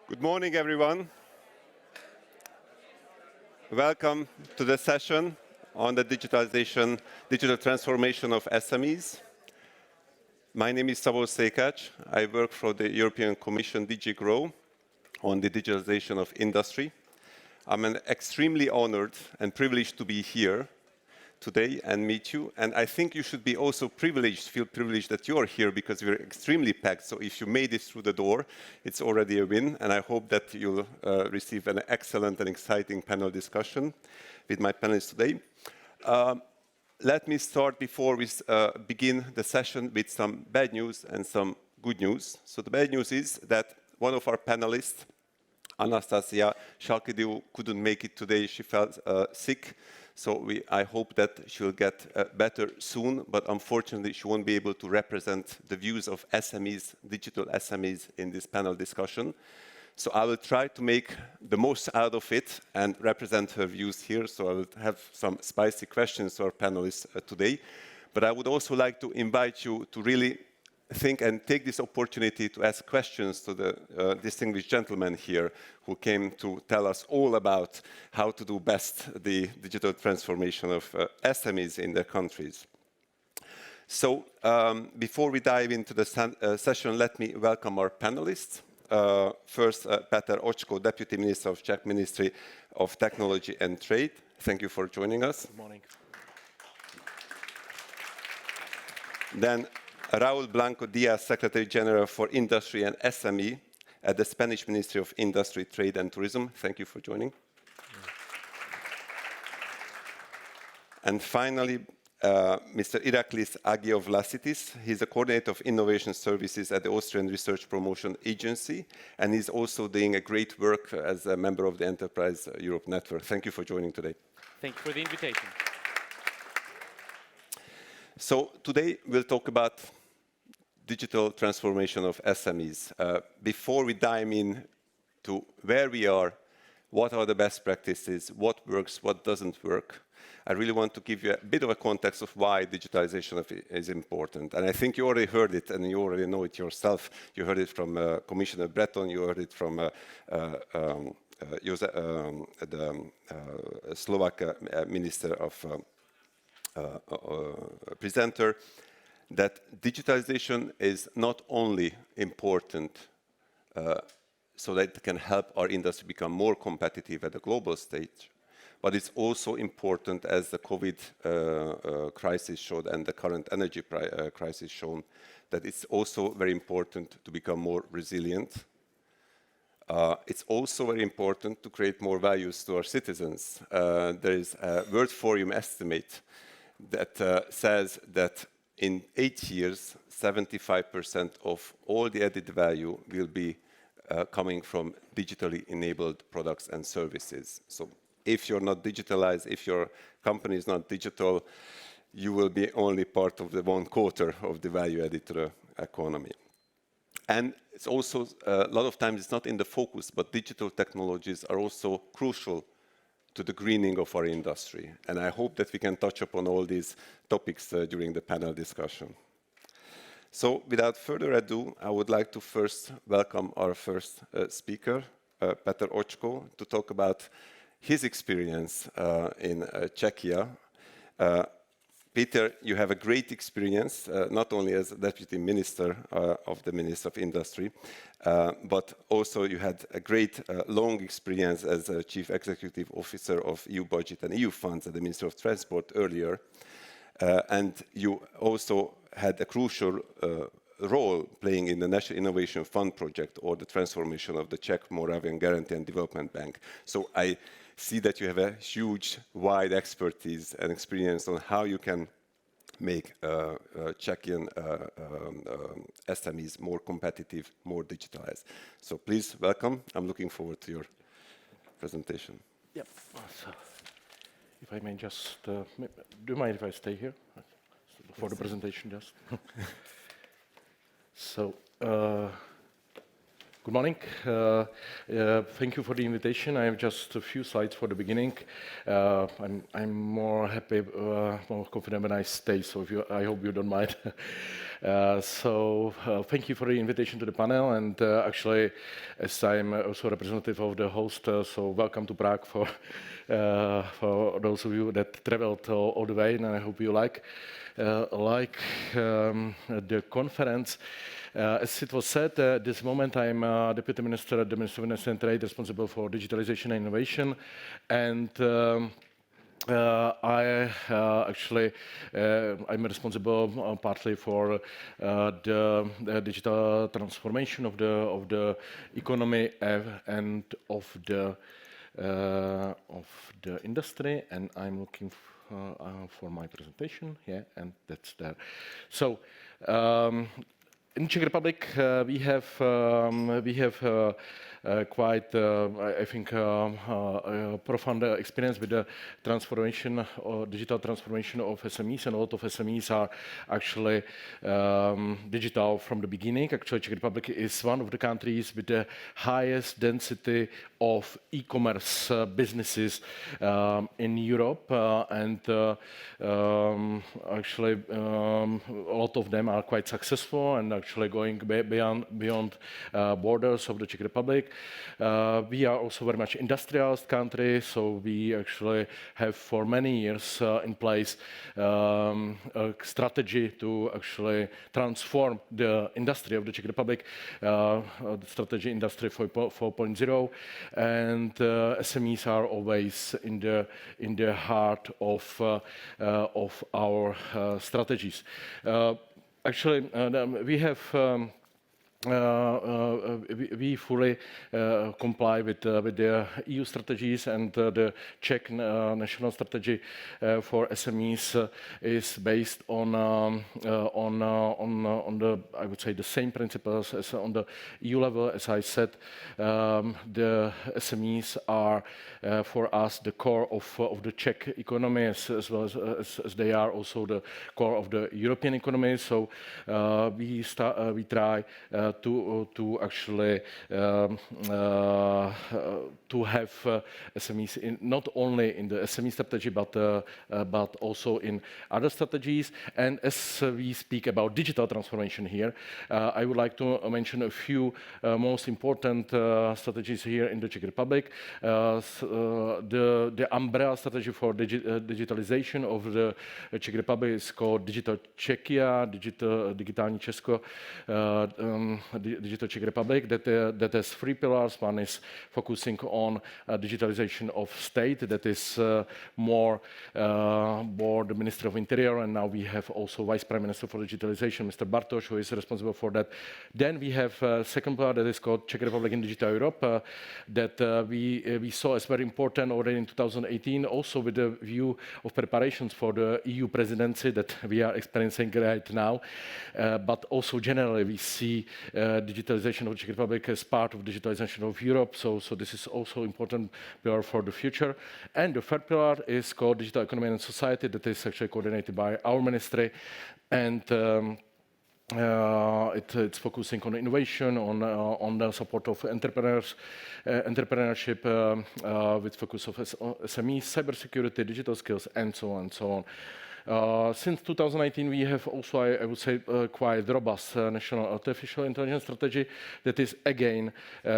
Good morning, everyone. Welcome to the session on the digitalization, digital transformation of SMEs. My name is Szabó Székely. I work for the European Commission DG GROW on the digitalization of industry. I'm extremely honored and privileged to be here today and meet you. And I think you should be also feel privileged that you're here because we're extremely packed. So if you made it through the door, it's already a win. And I hope that you'll receive an excellent and exciting panel discussion with my panelists today. Let me start before we begin the session with some bad news and some good news. So the bad news is that one of our panelists, Anastasia Shalkidiu, couldn't make it today. She felt sick. So I hope that she'll get better soon, but unfortunately she won't be able to represent the views of SMEs, digital SMEs, in this panel discussion. So I will try to make the most out of it and represent her views here. So I will have some spicy questions to our panelists today. But I would also like to invite you to really think and take this opportunity to ask questions to the distinguished gentleman here who came to tell us all about how to do best the digital transformation of SMEs in their countries. So before we dive into the session, let me welcome our panelists. First, Petr Očko, Deputy Minister of Czech Ministry of Technology and Trade. Thank you for joining us. Good morning. Then Raúl Blanco Díaz, Secretary General for Industry and SME at the Spanish Ministry of Industry, Trade and Tourism. Thank you for joining. And finally, Mr. Iraklis Agiovlasitis. He's the Coordinator of Innovation Services at the Austrian Research Promotion Agency, and he's also doing a great work as a member of the Enterprise Europe Network. Thank you for joining today. Thank you for the invitation. So today we'll talk about digital transformation of SMEs. Before we dive in to where we are, what are the best practices, what works, what doesn't work, I really want to give you a bit of a context of why digitalization is important. And I think you already heard it and you already know it yourself. You heard it from Commissioner Breton, you heard it from the Slovak Minister of presenter, that digitalization is not only important so that it can help our industry become more competitive at the global stage, but it's also important, as the COVID crisis showed and the current energy crisis shown, that it's also very important to become more resilient. It's also very important to create more values to our citizens. There is a World Forum estimate that says that in 8 years, 75% of all the added value will be coming from digitally enabled products and services. So if you're not digitalized, if your company is not digital, you will be only part of the 1/4 of the value added to the economy. And it's also, a lot of times it's not in the focus, but digital technologies are also crucial to the greening of our industry. And I hope that we can touch upon all these topics during the panel discussion. So without further ado, I would like to first welcome our first speaker, Petr Očko, to talk about his experience in Czechia. Peter, you have a great experience, not only as Deputy Minister of the Minister of Industry, but also you had a great long experience as a Chief Executive Officer of EU Budget and EU Funds at the Ministry of Transport earlier. And you also had a crucial role playing in the National Innovation Fund project or the transformation of the Czech Moravian Guarantee and Development Bank. So I see that you have a huge, wide expertise and experience on how you can make Czechian SMEs more competitive, more digitalized. So please welcome. I'm looking forward to your presentation. Yep. So, if I may just, do you mind if I stay here for the presentation just? So, Good morning. Thank you for the invitation. I have just a few slides for the beginning. I'm more happy, more confident when I stay, so I hope you don't mind. Thank you for the invitation to the panel, and actually, as I'm also representative of the host, so welcome to Prague for those of you that traveled all the way, and I hope you like the conference. As it was said, at this moment I'm Deputy Minister at the Ministry of Industry and Trade, responsible for digitalization and innovation, and I'm responsible partly for the digital transformation of the economy and of the industry, and I'm looking for my presentation. Yeah, and that's there. So. In Czech Republic, we have quite, I think, profound experience with the transformation or digital transformation of SMEs, and a lot of SMEs are actually digital from the beginning. Actually, Czech Republic is one of the countries with the highest density of e-commerce businesses in Europe, and actually a lot of them are quite successful and actually going beyond borders of the Czech Republic. We are also very much industrialized country, so we actually have for many years in place a strategy to actually transform the industry of the Czech Republic, the strategy Industry 4.0, and SMEs are always in the heart of our strategies. Actually, we fully comply with the EU strategies, and the Czech national strategy for SMEs is based on the, I would say, the same principles as on the EU level. As I said, the SMEs are for us the core of the Czech economy, as well as they are also the core of the European economy. So we try to actually to have SMEs not only in the SME strategy, but also in other strategies. And as we speak about digital transformation here, I would like to mention a few most important strategies here in the Czech Republic. The umbrella strategy for digitalization of the Czech Republic is called Digital Czechia, Digitální Česko, Digital Czech Republic, that has three pillars. One is focusing on digitalization of state, that is more the Minister of Interior, and now we have also Vice Prime Minister for Digitalization, Mr. Bartoš, who is responsible for that. Then we have a second pillar that is called Czech Republic in Digital Europe, that we saw as very important already in 2018, also with the view of preparations for the EU presidency that we are experiencing right now, but also generally we see digitalization of the Czech Republic as part of digitalization of Europe, so this is also important pillar for the future. And the third pillar is called Digital Economy and Society, that is actually coordinated by our ministry, and it's focusing on innovation, on the support of entrepreneurship, with focus of SMEs, cybersecurity, digital skills, and so on and so on. Since 2019, we have also, I would say, quite robust national artificial intelligence strategy that is again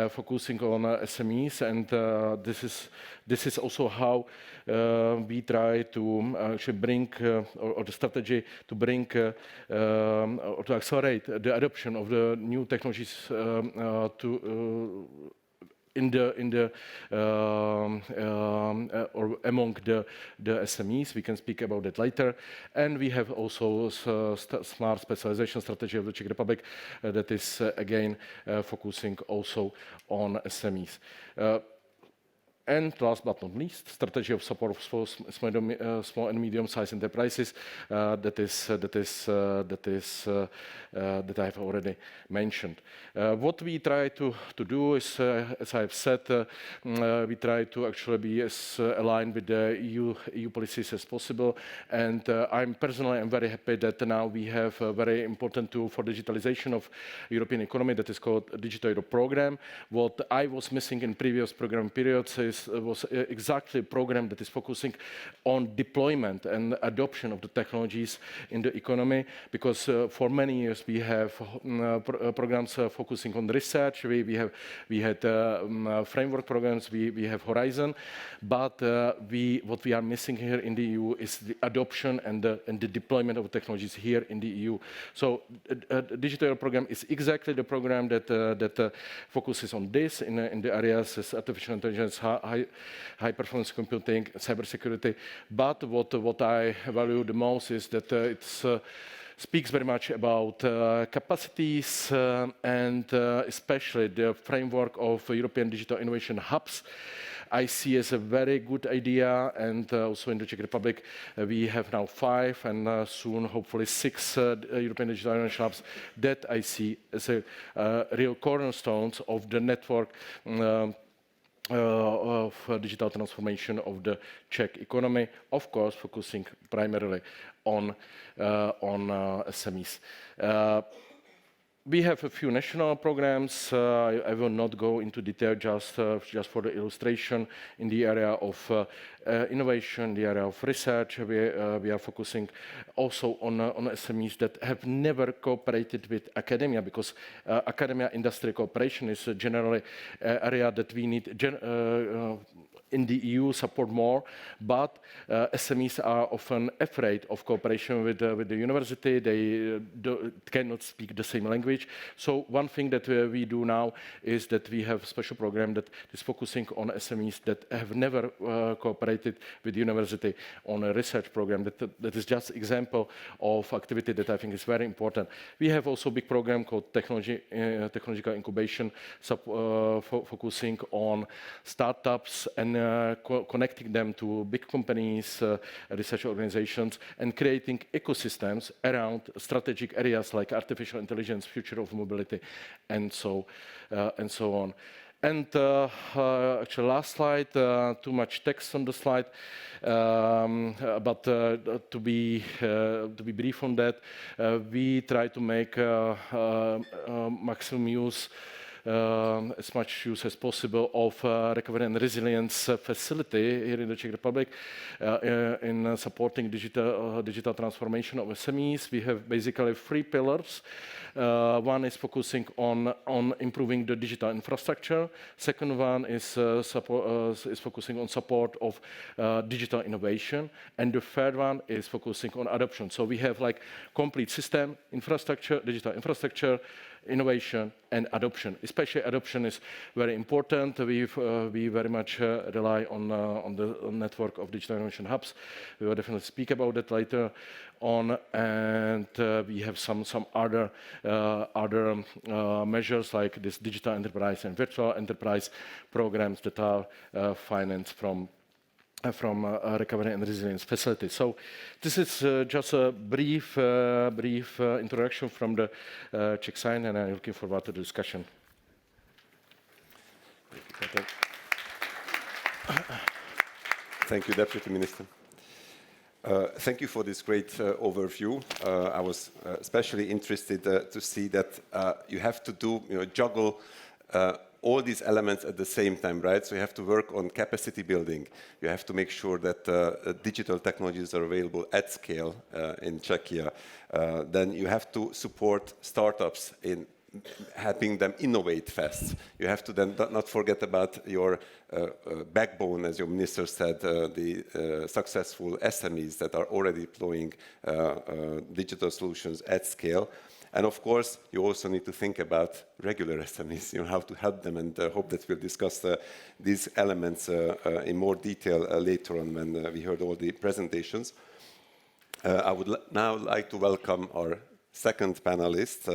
focusing on SMEs, and this is also how we try to actually bring, or the strategy to bring, or to accelerate the adoption of the new technologies or among the SMEs. We can speak about it later. And we have also smart specialization strategy of the Czech Republic that is again focusing also on SMEs. And last but not least, strategy of support for small and medium-sized enterprises. That I have already mentioned. What we try to do is, as I've said, we try to actually be as aligned with the EU policies as possible. And I'm very happy that now we have a very important tool for digitalization of European economy that is called Digital Europe Program. What I was missing in previous program periods was exactly a program that is focusing on deployment and adoption of the technologies in the economy, because for many years we have programs focusing on research. We had framework programs, we have Horizon, but what we are missing here in the EU is the adoption and the deployment of technologies here in the EU. So the Digital Program is exactly the program that focuses on this in the areas as artificial intelligence, high performance computing, cybersecurity. But what I value the most is that it's speaks very much about capacities and especially the framework of European Digital Innovation Hubs. I see as a very good idea, and also in the Czech Republic we have now 5 and soon hopefully 6 European Digital Innovation Hubs that I see as a real cornerstones of the network of digital transformation of the Czech economy, of course focusing primarily on SMEs. We have a few national programs. I will not go into detail, just for the illustration. In the area of innovation, the area of research, we are focusing also on SMEs that have never cooperated with academia, because academia-industry cooperation is generally an area that we need in the EU support more, but SMEs are often afraid of cooperation with the university. They cannot speak the same language. So one thing that we do now is that we have a special program that is focusing on SMEs that have never cooperated with the university on a research program. That is just example of activity that I think is very important. We have also a big program called technological incubation, focusing on startups and connecting them to big companies, research organizations, and creating ecosystems around strategic areas like artificial intelligence, future of mobility, and so on. And actually, last slide, too much text on the slide, but to be brief on that, we try to make maximum use, as much use as possible of recovery and resilience facility here in the Czech Republic in supporting digital transformation of SMEs. We have basically 3 pillars. One is focusing on improving the digital infrastructure. Second one is focusing on support of digital innovation, and the third one is focusing on adoption. So we have like complete system infrastructure, digital infrastructure, innovation and adoption. Especially adoption is very important. We very much rely on the network of digital innovation hubs. We will definitely speak about that later on, and we have some other measures like this digital enterprise and virtual enterprise programs that are financed from recovery and resilience facilities. So this is just a brief introduction from the Czech side, and I'm looking forward to the discussion. Thank you, Deputy Minister. Thank you for this great overview. I was especially interested to see that you have to juggle all these elements at the same time, right? So you have to work on capacity building. You have to make sure that digital technologies are available at scale in Czechia. Then you have to support startups in helping them innovate fast. You have to then not forget about your backbone, as your minister said, the successful SMEs that are already deploying digital solutions at scale. And of course, you also need to think about regular SMEs, how to help them, and hope that we'll discuss these elements in more detail later on when we heard all the presentations. I would now like to welcome our second panelist,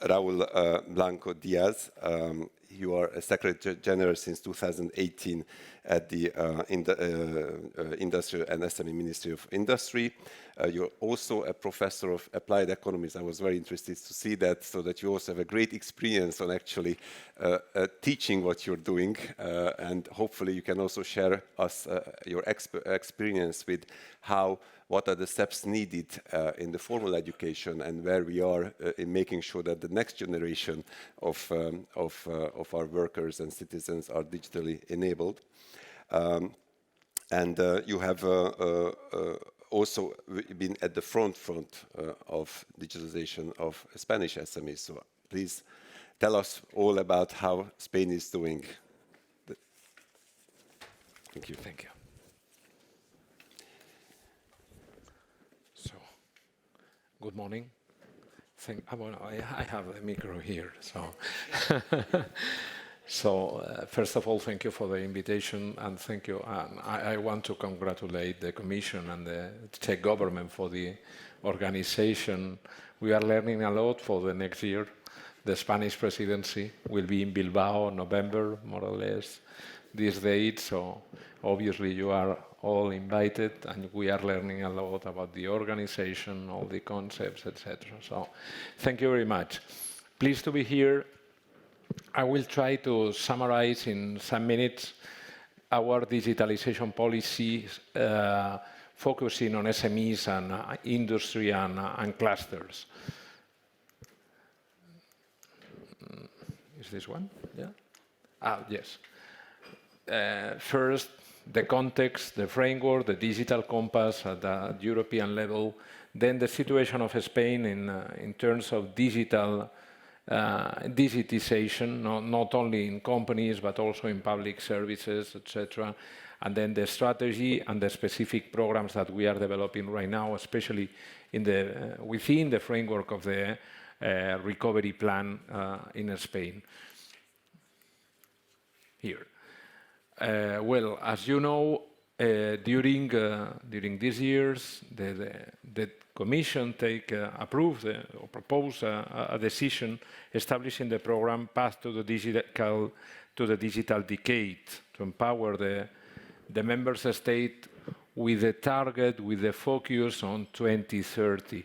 Raul Blanco Diaz. You are a Secretary General since 2018 at the Industrial and SME Ministry of Industry. You're also a professor of applied economics. I was very interested to see that, so that you also have a great experience on actually teaching what you're doing, and hopefully you can also share us your experience with what are the steps needed in the formal education, and where we are in making sure that the next generation of our workers and citizens are digitally enabled. You have also been at the front of digitalization of Spanish SMEs. So please tell us all about how Spain is doing. Thank you. Thank you. So, good morning. I have a micro here, so. First of all, thank you for the invitation, and thank you. I want to congratulate the Commission and the Czech government for the organization. We are learning a lot for the next year. The Spanish presidency will be in Bilbao in November, more or less, this date. So obviously you are all invited, and we are learning a lot about the organization, all the concepts, etc. So thank you very much. Pleased to be here. I will try to summarize in some minutes our digitalization policy, focusing on SMEs and industry and clusters. Is this one? Yeah? Yes. First, the context, the framework, the digital compass at the European level, then the situation of Spain in terms of digitization, not only in companies, but also in public services, etc. And then the strategy and the specific programs that we are developing right now, especially within the framework of the recovery plan in Spain. Here. Well, as you know, during these years, the Commission approved or proposed a decision establishing the program Path to the Digital Decade to empower the member state with a target, with a focus on 2030.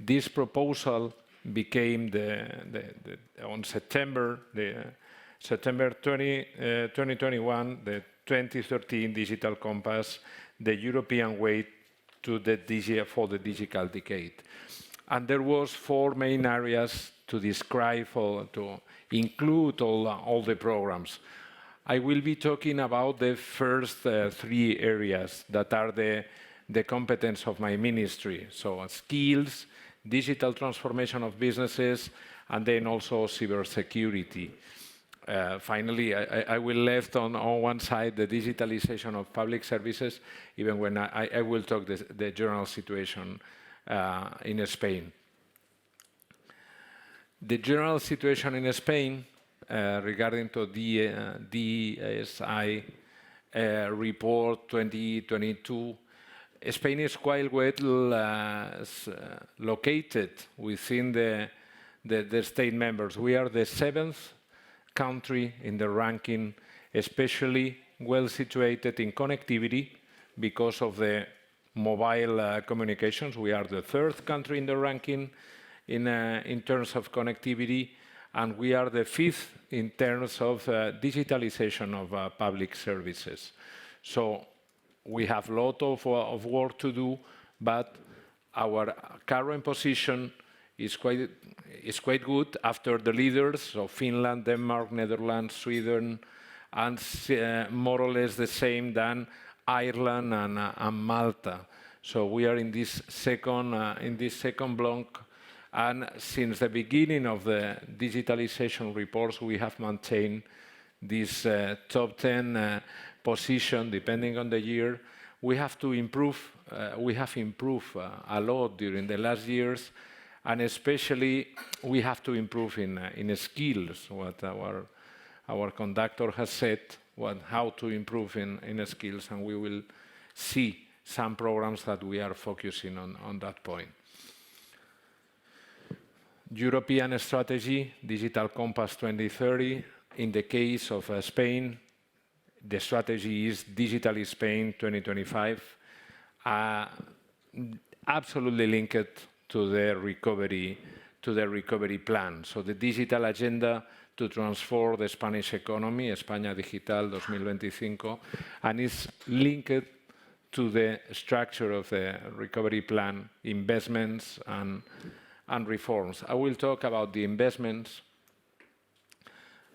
This proposal became on September 2021, the 2013 Digital Compass, the European way for the digital decade. And there was 4 main areas to describe or to include all the programs. I will be talking about the first 3 areas that are the competence of my ministry. So skills, digital transformation of businesses, and then also cybersecurity. Finally, I will left on one side the digitalization of public services, even when I will talk the general situation in Spain. The general situation in Spain regarding to the DSI report 2022, Spain is quite well located within the state members. We are the 7th country in the ranking, especially well situated in connectivity because of the mobile communications. We are the 3rd country in the ranking in terms of connectivity, and we are the 5th in terms of digitalization of public services. So we have a lot of work to do, but our current position is quite good after the leaders of Finland, Denmark, Netherlands, Sweden, and more or less the same than Ireland and Malta. So we are in this second block, and since the beginning of the digitalization reports, we have maintained this top 10 position, depending on the year. We have to improve. We have improved a lot during the last years. And especially, we have to improve in skills, what our conductor has said, how to improve in skills, and we will see some programs that we are focusing on that point. European strategy, Digital Compass 2030. In the case of Spain, the strategy is Digital Spain 2025, absolutely linked to the recovery plan. So the digital agenda to transform the Spanish economy, España Digital 2025, and is linked to the structure of the recovery plan, investments and reforms. I will talk about the investments.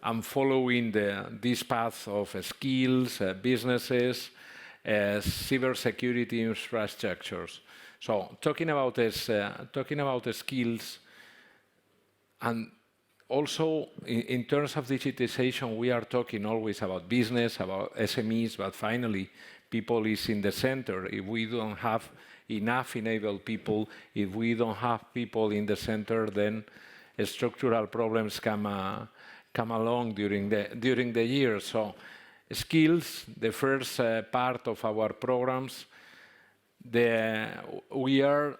I'm following this path of skills, businesses, cybersecurity infrastructures. So talking about skills, and also in terms of digitization, we are talking always about business, about SMEs, but finally, people is in the center. If we don't have enough enabled people, if we don't have people in the center, then structural problems come along during the year. So skills, the first part of our programs, we are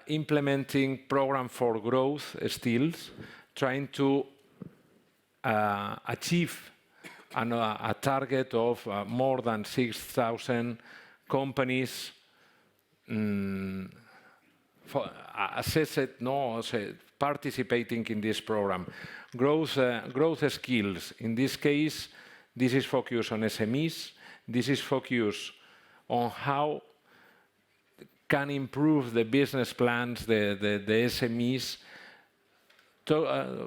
implementing program for growth skills, trying to achieve a target of more than 6,000 companies participating in this program. Growth skills. In this case, this is focused on SMEs. This is focused on how can improve the business plans, the SMEs,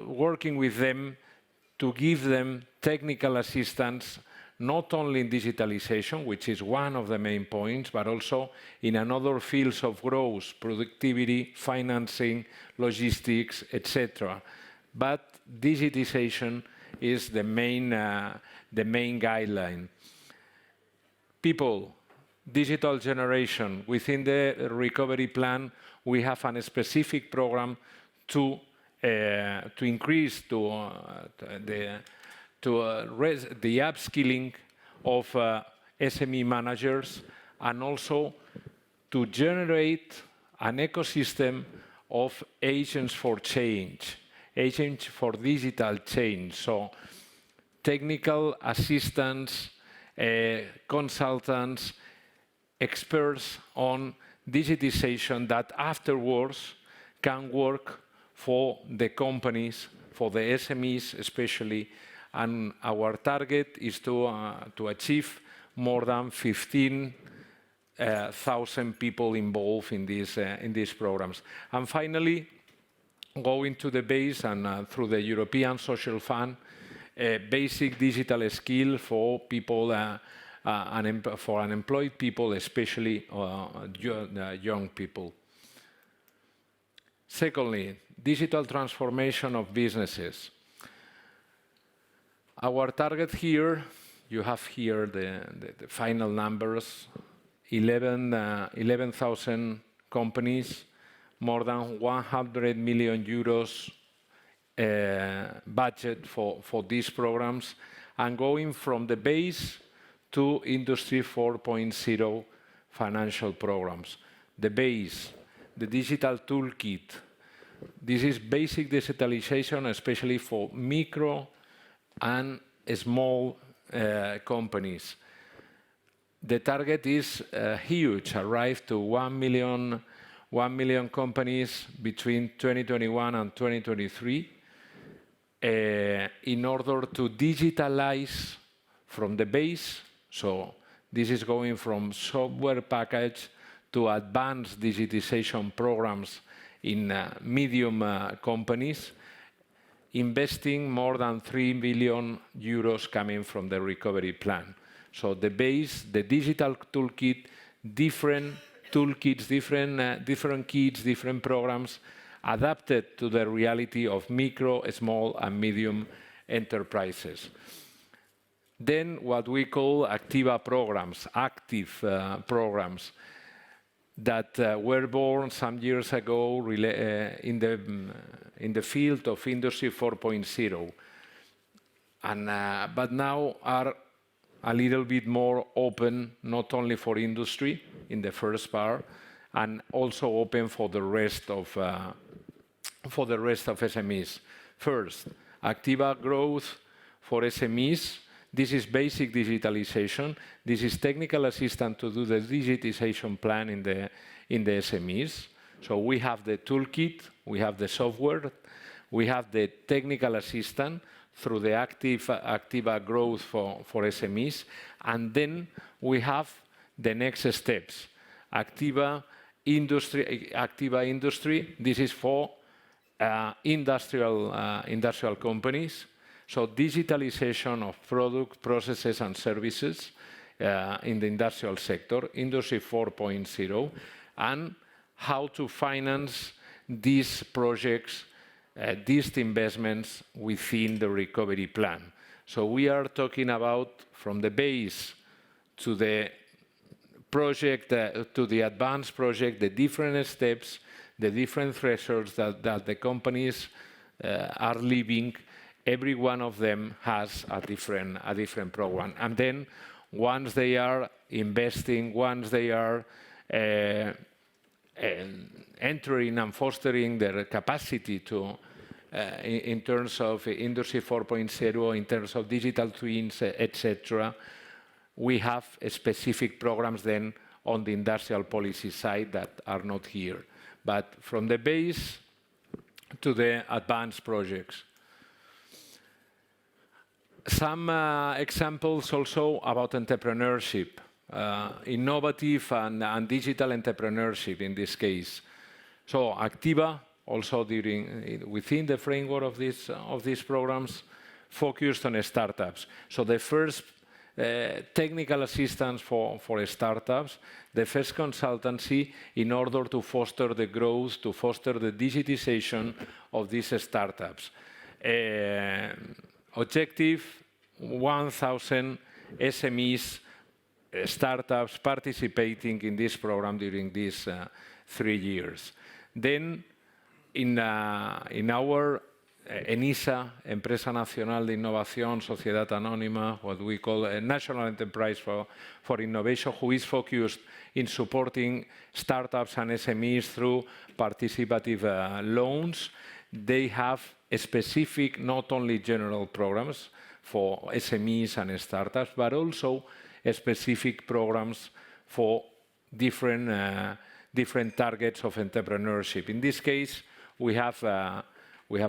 working with them to give them technical assistance, not only in digitalization, which is one of the main points, but also in another fields of growth, productivity, financing, logistics, etc. But digitization is the main guideline. People, digital generation. Within the recovery plan, we have a specific program to increase the upskilling of SME managers, and also to generate an ecosystem of agents for change, agents for digital change. So technical assistants, consultants, experts on digitization that afterwards can work for the companies, for the SMEs especially, and our target is to achieve more than 15,000 people involved in these programs. And finally, going to the base and through the European Social Fund, basic digital skill for people, for unemployed people, especially young people. Secondly, digital transformation of businesses. Our target here, you have here the final numbers, 11,000 companies, more than 100 million euros budget for these programs, and going from the base to Industry 4.0 financial programs. The base, the digital toolkit. This is basic digitalization, especially for micro and small companies. The target is huge, arrive to 1 million companies between 2021 and 2023 in order to digitalize from the base. So this is going from software package to advanced digitization programs in medium companies, investing more than 3 billion euros coming from the recovery plan. So the base, the digital toolkit, different toolkits, different kits, different programs adapted to the reality of micro, small, and medium enterprises. Then what we call Activa programs, active programs that were born some years ago in the field of Industry 4.0, and but now are a little bit more open, not only for industry in the first part, and also open for the rest of for the rest of SMEs. First, Activa growth for SMEs. This is basic digitalization. This is technical assistance to do the digitization plan in the SMEs. So we have the toolkit, we have the software, we have the technical assistance through the Activa growth for SMEs, and then we have the next steps. Activa industry. This is for industrial companies. So digitalization of product, processes, and services in the industrial sector, Industry 4.0, and how to finance these projects, these investments within the recovery plan. So we are talking about from the base to the project, to the advanced project, the different steps, the different thresholds that the companies are living. Every one of them has a different program. And then once they are investing, once they are entering and fostering their capacity to, in terms of Industry 4.0, in terms of digital twins, etc., we have specific programs then on the industrial policy side that are not here. But from the base to the advanced projects. Some examples also about entrepreneurship, innovative and digital entrepreneurship in this case. So Activa, also within the framework of these programs, focused on startups. So the first technical assistance for startups, the first consultancy in order to foster the growth, to foster the digitization of these startups. Objective, 1,000 SMEs, startups participating in this program during these 3 years. Then in our ENISA, Empresa Nacional de Innovación, Sociedad Anónima, what we call a national enterprise for innovation, who is focused in supporting startups and SMEs through participative loans. They have a specific, not only general programs for SMEs and startups, but also specific programs for different targets of entrepreneurship. In this case, we have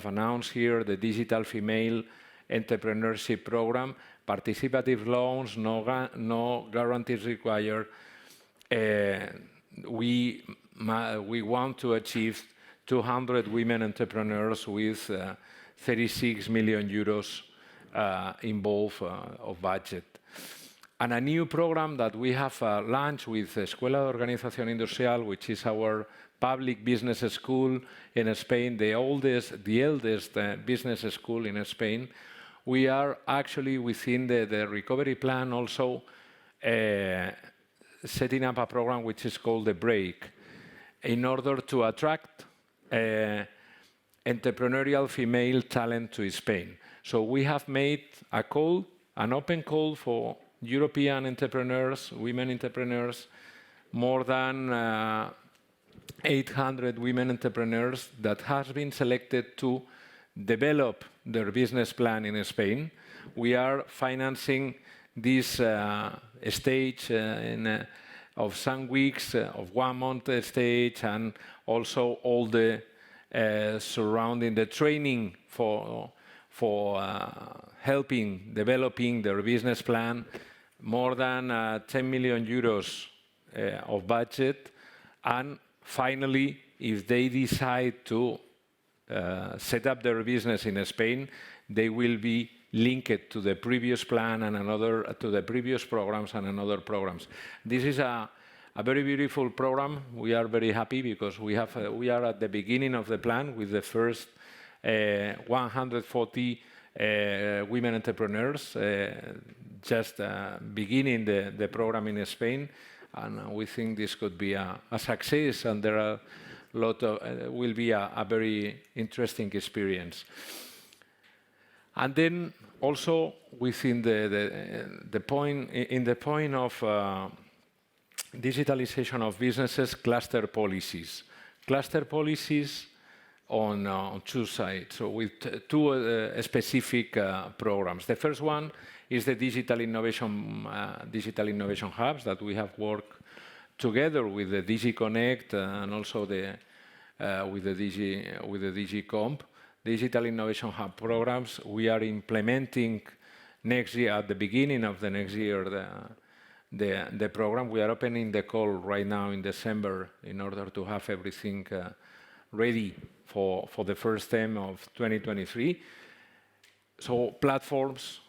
announced here the Digital Female Entrepreneurship Program, participative loans, no guarantees required. We want to achieve 200 women entrepreneurs with 36 million euros involved of budget. And a new program that we have launched with Escuela de Organización Industrial, which is our public business school in Spain, the eldest business school in Spain. We are actually within the recovery plan also setting up a program which is called the Break, in order to attract entrepreneurial female talent to Spain. So we have made an open call for European entrepreneurs, women entrepreneurs, more than 800 women entrepreneurs that has been selected to develop their business plan in Spain. We are financing this stage of some weeks, of 1 month stage, and also all the surrounding the training for helping developing their business plan. More than 10 million euros of budget. And finally, if they decide to set up their business in Spain, they will be linked to the previous plan and to the previous programs and another programs. This is a very beautiful program. We are very happy because we are at the beginning of the plan with the first 140 women entrepreneurs just beginning the program in Spain, and we think this could be a success, and there are will be a very interesting experience. And then also within the point of digitalization of businesses, cluster policies. Cluster policies on two sides, so with two specific programs. The first one is the digital innovation hubs that we have worked together with the DG Connect and also with the DG Comp. Digital Innovation Hub programs we are implementing next year, at the beginning of the next year, the program. We are opening the call right now in December in order to have everything ready for the first term of 2023. So platforms,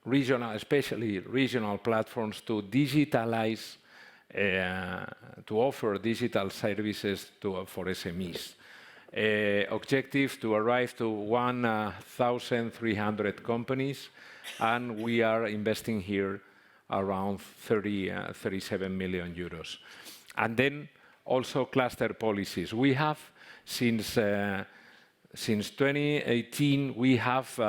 regional, especially regional platforms, to digitalize, to offer digital services for SMEs. Objective to arrive to 1,300 companies, and we are investing here around 37 million euros. And then also cluster policies. We have, since 2018, we have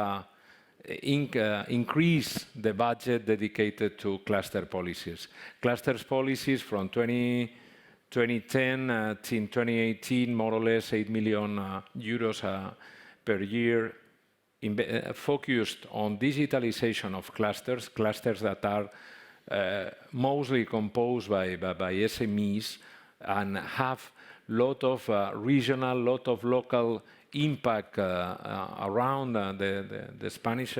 increased the budget dedicated to cluster policies. Cluster policies from 2010 till 2018, more or less 8 million euros per year, focused on digitalization of clusters that are mostly composed by SMEs and have lot of regional, lot of local impact around the Spanish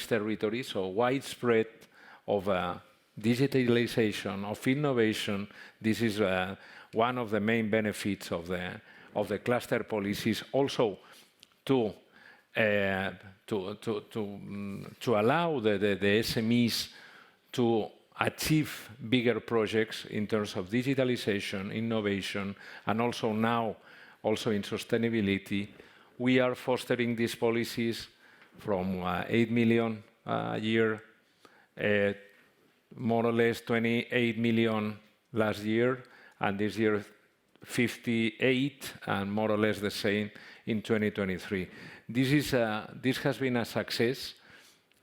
territory. So widespread of digitalization, of innovation. This is one of the main benefits of the cluster policies. Also to allow the SMEs to achieve bigger projects in terms of digitalization, innovation, and also now also in sustainability. We are fostering these policies from 8 million a year, more or less 28 million last year, and this year 58, and more or less the same in 2023. This has been a success.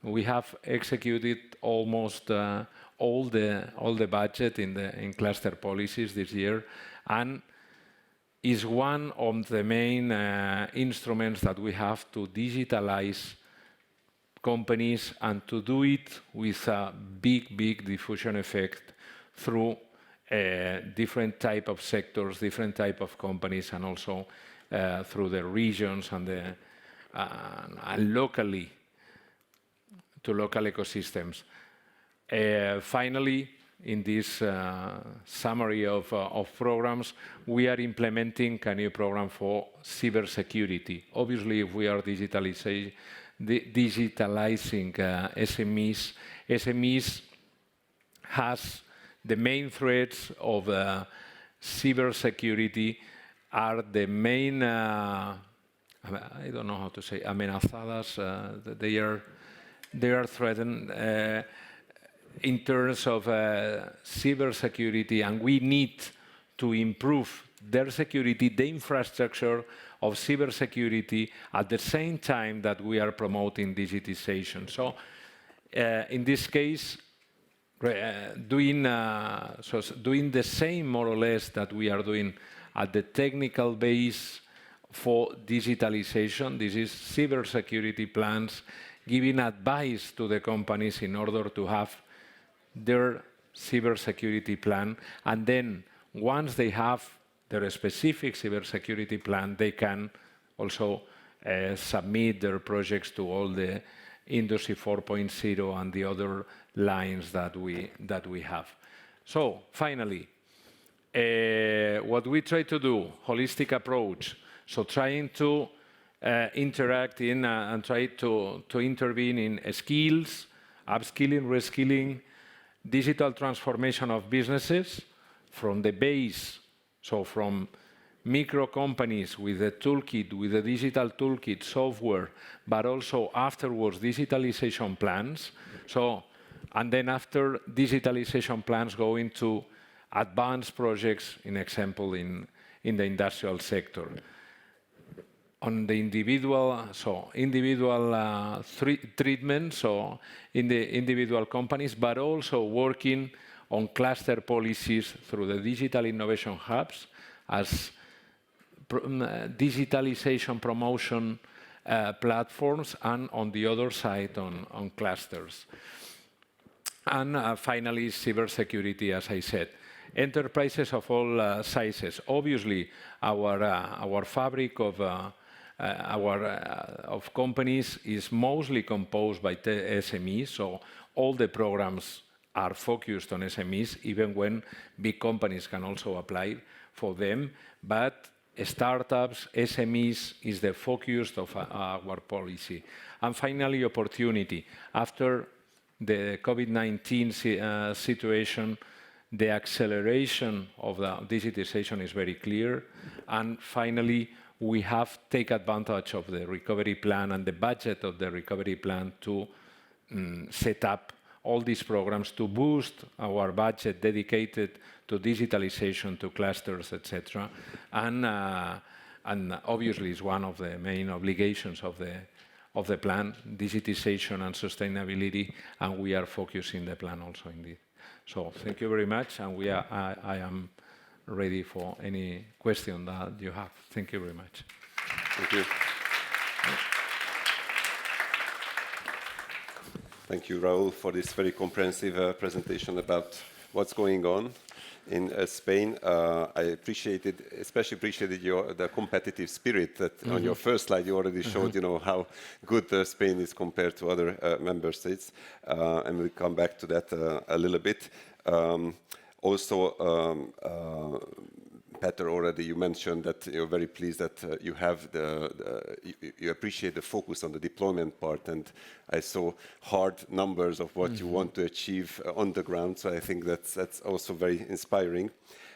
We have executed almost all the budget in cluster policies this year, and is one of the main instruments that we have to digitalize companies and to do it with a big diffusion effect through different type of sectors, different type of companies, and also through the regions and locally to local ecosystems. Finally, in this summary of programs, we are implementing a new program for cybersecurity. Obviously, if we are digitalizing SMEs has the main threats of cybersecurity are the main, I don't know how to say, amenazadas. They are threatened in terms of cybersecurity, and we need to improve their security, the infrastructure of cybersecurity, at the same time that we are promoting digitization. So in this case, doing the same more or less that we are doing at the technical base for digitalization. This is cybersecurity plans, giving advice to the companies in order to have their cybersecurity plan, and then once they have their specific cybersecurity plan, they can also submit their projects to all the Industry 4.0 and the other lines that we have. So finally, what we try to do, holistic approach, so trying to interact in and try to intervene in skills, upskilling, reskilling, digital transformation of businesses from the base, so from micro companies with the toolkit, with the digital toolkit software, but also afterwards digitalization plans. So, and then after digitalization plans go into advanced projects, in example, in the industrial sector. On the individual treatment, so in the individual companies, but also working on cluster policies through the digital innovation hubs as digitalization promotion platforms, and on the other side, on clusters. And finally, cybersecurity, as I said. Enterprises of all sizes. Obviously, our fabric of companies is mostly composed by the SMEs, so all the programs are focused on SMEs, even when big companies can also apply for them. But startups, SMEs is the focus of our policy. And finally, opportunity. After the COVID-19 situation, the acceleration of the digitization is very clear. And finally, we have to take advantage of the recovery plan and the budget of the recovery plan to set up all these programs to boost our budget dedicated to digitalization, to clusters, etc. And obviously, it's one of the main obligations of the plan, digitization and sustainability, and we are focusing the plan also indeed. So thank you very much, and I am ready for any question that you have. Thank you very much. Thank you. Thank you, Raúl, for this very comprehensive presentation about what's going on in Spain. I especially appreciated the competitive spirit that on your first slide you already showed, how good Spain is compared to other member states, and we'll come back to that a little bit. Peter, already you mentioned that you're very pleased that you have you appreciate the focus on the deployment part, and I saw hard numbers of what you want to achieve on the ground, so I think that's also very inspiring.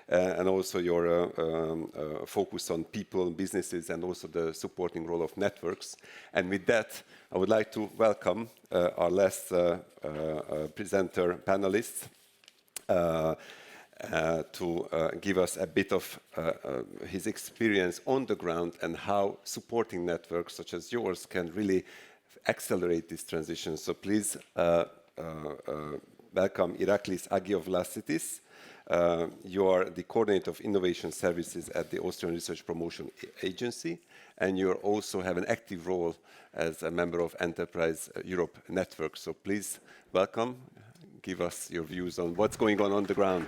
And also your focus on people, businesses, and also the supporting role of networks. And with that, I would like to welcome our last presenter panelist, to give us a bit of his experience on the ground and how supporting networks such as yours can really accelerate this transition. So please welcome Iraklis Agiovlassitis. You are the coordinator of innovation services at the Austrian Research Promotion Agency, and you also have an active role as a member of Enterprise Europe Network. So please welcome. Give us your views on what's going on the ground.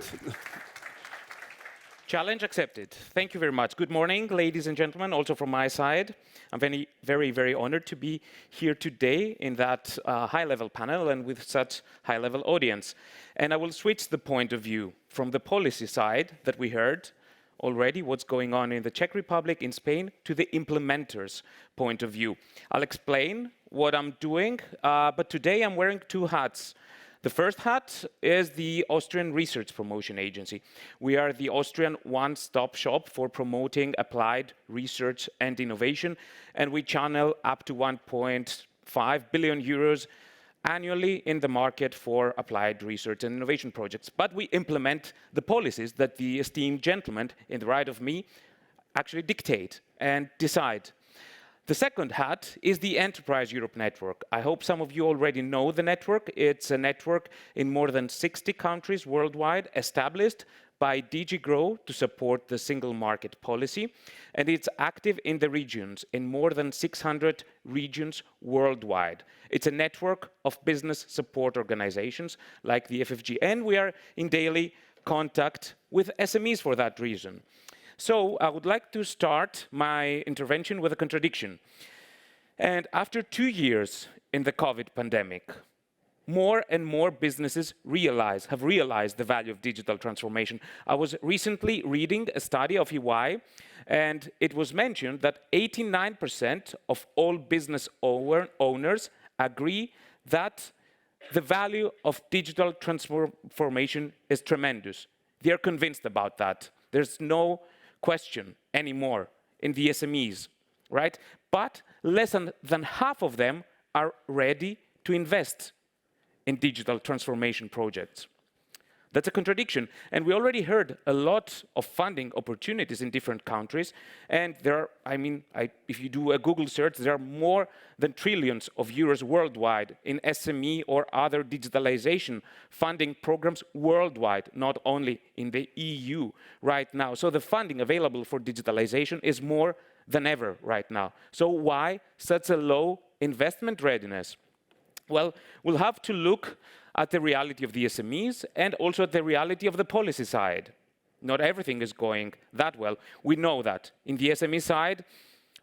Challenge accepted. Thank you very much. Good morning, ladies and gentlemen, also from my side. I'm very, very honored to be here today in that high-level panel and with such high-level audience. And I will switch the point of view from the policy side that we heard already, what's going on in the Czech Republic, in Spain, to the implementers' point of view. I'll explain what I'm doing, but today I'm wearing two hats. The first hat is the Austrian Research Promotion Agency. We are the Austrian one-stop shop for promoting applied research and innovation, and we channel up to 1.5 billion euros annually in the market for applied research and innovation projects. But we implement the policies that the esteemed gentleman in the right of me actually dictate and decide. The second hat is the Enterprise Europe Network. I hope some of you already know the network. It's a network in more than 60 countries worldwide, established by DG GROW to support the single market policy. And it's active in the regions, in more than 600 regions worldwide. It's a network of business support organizations like the FFG. And we are in daily contact with SMEs for that reason. So I would like to start my intervention with a contradiction. And after 2 years in the COVID pandemic, more and more businesses have realized the value of digital transformation. I was recently reading a study of EY, and it was mentioned that 89% of all business owners agree that the value of digital transformation is tremendous. They are convinced about that. There's no question anymore in the SMEs, right? But less than half of them are ready to invest in digital transformation projects. That's a contradiction. And we already heard a lot of funding opportunities in different countries. And there are, I mean, if you do a Google search, there are more than trillions of euros worldwide in SME or other digitalization funding programs worldwide, not only in the EU right now. So the funding available for digitalization is more than ever right now. So why such a low investment readiness? Well, we'll have to look at the reality of the SMEs and also at the reality of the policy side. Not everything is going that well. We know that. In the SME side,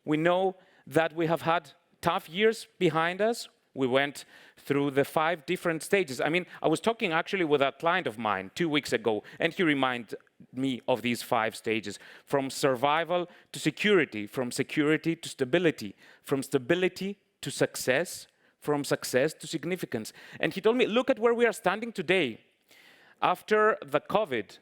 we know that we have had tough years behind us. We went through the 5 different stages. I mean, I was talking actually with a client of mine 2 weeks ago, and he reminded me of these 5 stages, from survival to security, from security to stability, from stability to success, from success to significance. And he told me, look at where we are standing today. After the COVID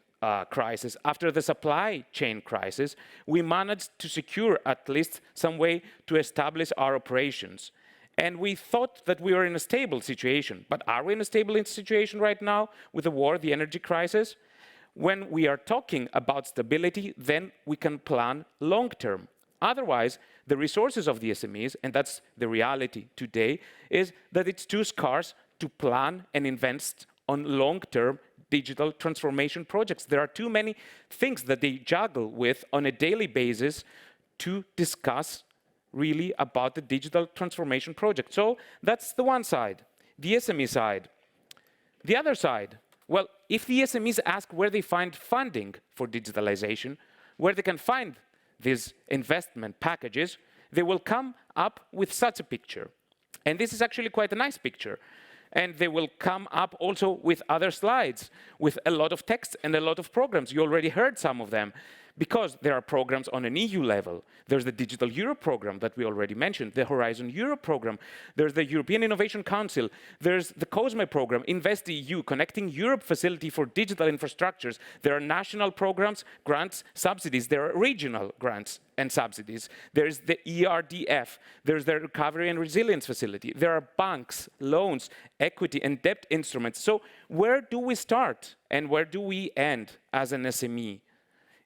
crisis, after the supply chain crisis, we managed to secure at least some way to establish our operations. And we thought that we were in a stable situation. But are we in a stable situation right now with the war, the energy crisis? When we are talking about stability, then we can plan long term. Otherwise, the resources of the SMEs, and that's the reality today, is that it's too scarce to plan and invest on long-term digital transformation projects. There are too many things that they juggle with on a daily basis to discuss really about the digital transformation project. So that's the one side, the SME side. The other side, well, if the SMEs ask where they find funding for digitalization, where they can find these investment packages, they will come up with such a picture. And this is actually quite a nice picture. And they will come up also with other slides, with a lot of text and a lot of programs. You already heard some of them, because there are programs on an EU level. There's the Digital Europe program that we already mentioned, the Horizon Europe program. There's the European Innovation Council. There's the COSME program, InvestEU, Connecting Europe Facility for Digital Infrastructures. There are national programs, grants, subsidies. There are regional grants and subsidies. There's the EIDH. There's the Recovery and Resilience Facility. There are banks, loans, equity and debt instruments. So where do we start and where do we end as an SME?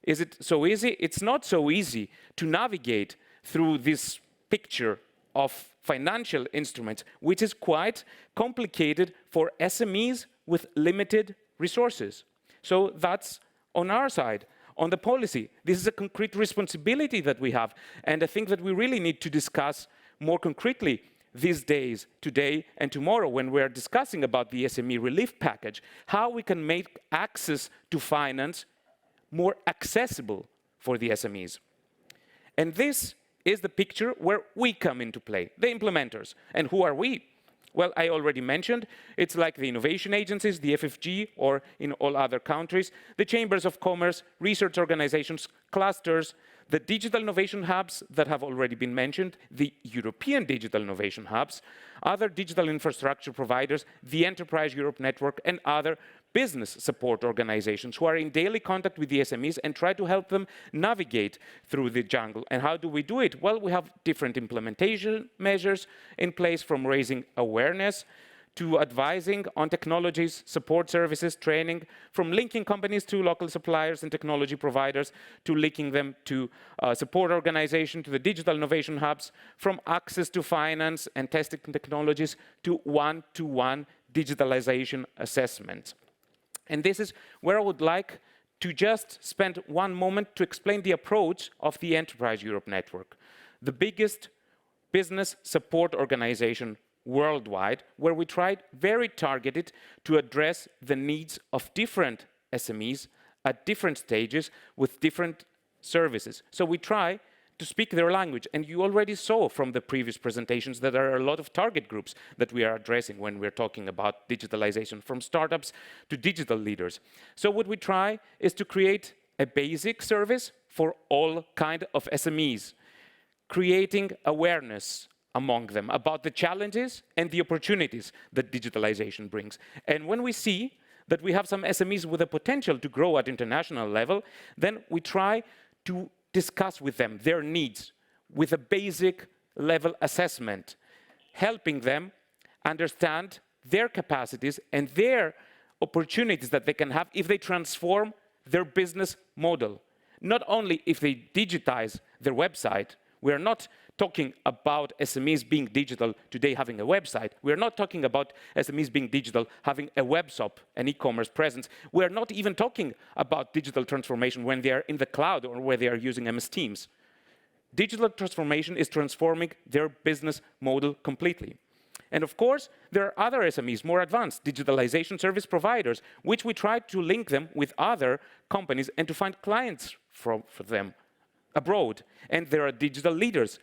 Is it so easy? It's not so easy to navigate through this picture of financial instruments, which is quite complicated for SMEs with limited resources. So that's on our side. On the policy, this is a concrete responsibility that we have, and I think that we really need to discuss more concretely these days, today and tomorrow, when we're discussing about the SME relief package, how we can make access to finance more accessible for the SMEs. And this is the picture where we come into play, the implementers. And who are we? Well, I already mentioned, it's like the innovation agencies, the FFG, or in all other countries, the chambers of commerce, research organizations, clusters, the digital innovation hubs that have already been mentioned, the European digital innovation hubs, other digital infrastructure providers, the Enterprise Europe Network, and other business support organizations who are in daily contact with the SMEs and try to help them navigate through the jungle. And how do we do it? Well, we have different implementation measures in place, from raising awareness to advising on technologies, support services, training, from linking companies to local suppliers and technology providers, to linking them to support organizations, to the digital innovation hubs, from access to finance and testing technologies to one-to-one digitalization assessment. And this is where I would like to just spend one moment to explain the approach of the Enterprise Europe Network, the biggest business support organization worldwide, where we tried very targeted to address the needs of different SMEs at different stages with different services. So we try to speak their language. And you already saw from the previous presentations that there are a lot of target groups that we are addressing when we're talking about digitalization, from startups to digital leaders. So what we try is to create a basic service for all kinds of SMEs, creating awareness among them about the challenges and the opportunities that digitalization brings. And when we see that we have some SMEs with the potential to grow at international level, then we try to discuss with them their needs with a basic level assessment, helping them understand their capacities and their opportunities that they can have if they transform their business model. Not only if they digitize their website. We are not talking about SMEs being digital today having a website. We are not talking about SMEs being digital having a web shop, an e-commerce presence. We are not even talking about digital transformation when they are in the cloud or where they are using MS Teams. Digital transformation is transforming their business model completely. And of course, there are other SMEs, more advanced, digitalization service providers, which we try to link them with other companies and to find clients for them abroad. And there are digital leaders,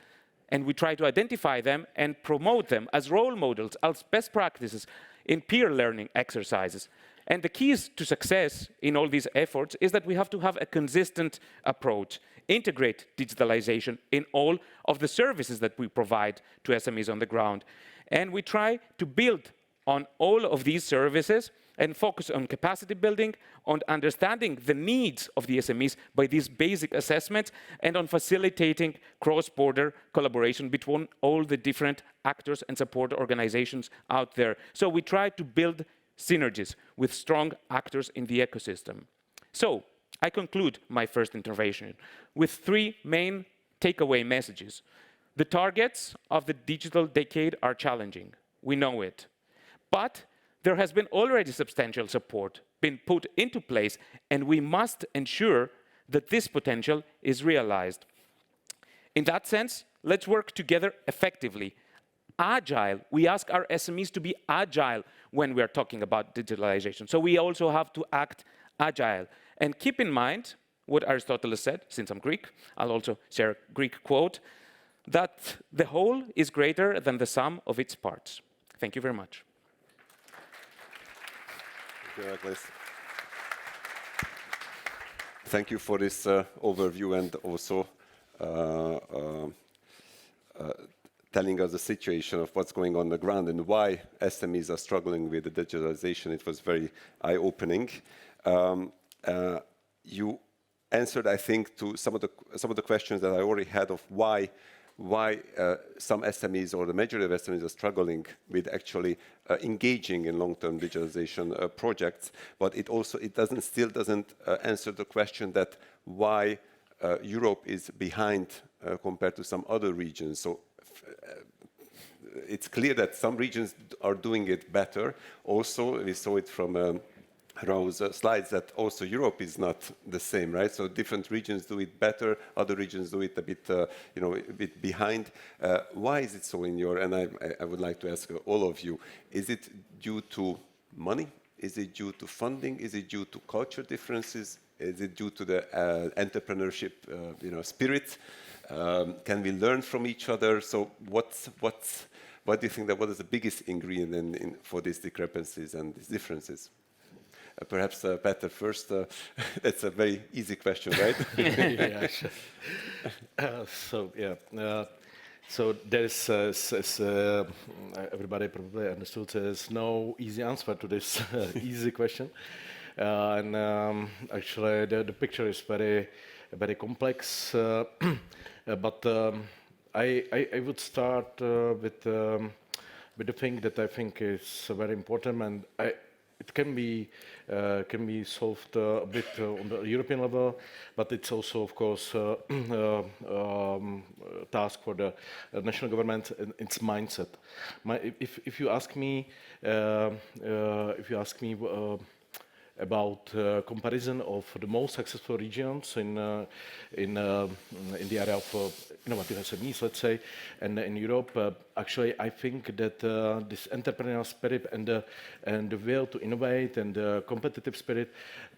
and we try to identify them and promote them as role models, as best practices in peer learning exercises. And the keys to success in all these efforts is that we have to have a consistent approach, integrate digitalization in all of the services that we provide to SMEs on the ground. And we try to build on all of these services and focus on capacity building, on understanding the needs of the SMEs by these basic assessments, and on facilitating cross-border collaboration between all the different actors and support organizations out there. So we try to build synergies with strong actors in the ecosystem. So I conclude my first intervention with 3 main takeaway messages. The targets of the digital decade are challenging. We know it. But there has been already substantial support been put into place, and we must ensure that this potential is realized. In that sense, let's work together effectively. Agile. We ask our SMEs to be agile when we are talking about digitalization. So we also have to act agile. And keep in mind what Aristotle said, since I'm Greek, I'll also share a Greek quote, that the whole is greater than the sum of its parts. Thank you very much. Thank you, Douglas. Thank you for this overview and also telling us the situation of what's going on the ground and why SMEs are struggling with the digitalization. It was very eye-opening. You answered, I think, to some of the questions that I already had of why some SMEs or the majority of SMEs are struggling with actually engaging in long-term digitalization projects, but it still doesn't answer the question that why Europe is behind compared to some other regions. So it's clear that some regions are doing it better. Also, we saw it from Raoul's slides that also Europe is not the same, right? So different regions do it better, other regions do it a bit, a bit behind. Why is it so in your? And I would like to ask all of you: is it due to money? Is it due to funding? Is it due to culture differences? Is it due to the entrepreneurship, spirit? Can we learn from each other? So what do you think that what is the biggest ingredient for these discrepancies and these differences? Perhaps Peter first. That's a very easy question, right? Yeah, sure. So there's, as everybody probably understood, there's no easy answer to this easy question. Actually, the picture is very, very complex. But I would start with the thing that I think is very important, and it can be solved a bit on the European level, but it's also, of course, task for the national government and its mindset. If you ask me, about comparison of the most successful regions in the area of innovative SMEs, let's say, and in Europe, actually, I think that this entrepreneurial spirit and the will to innovate and the competitive spirit,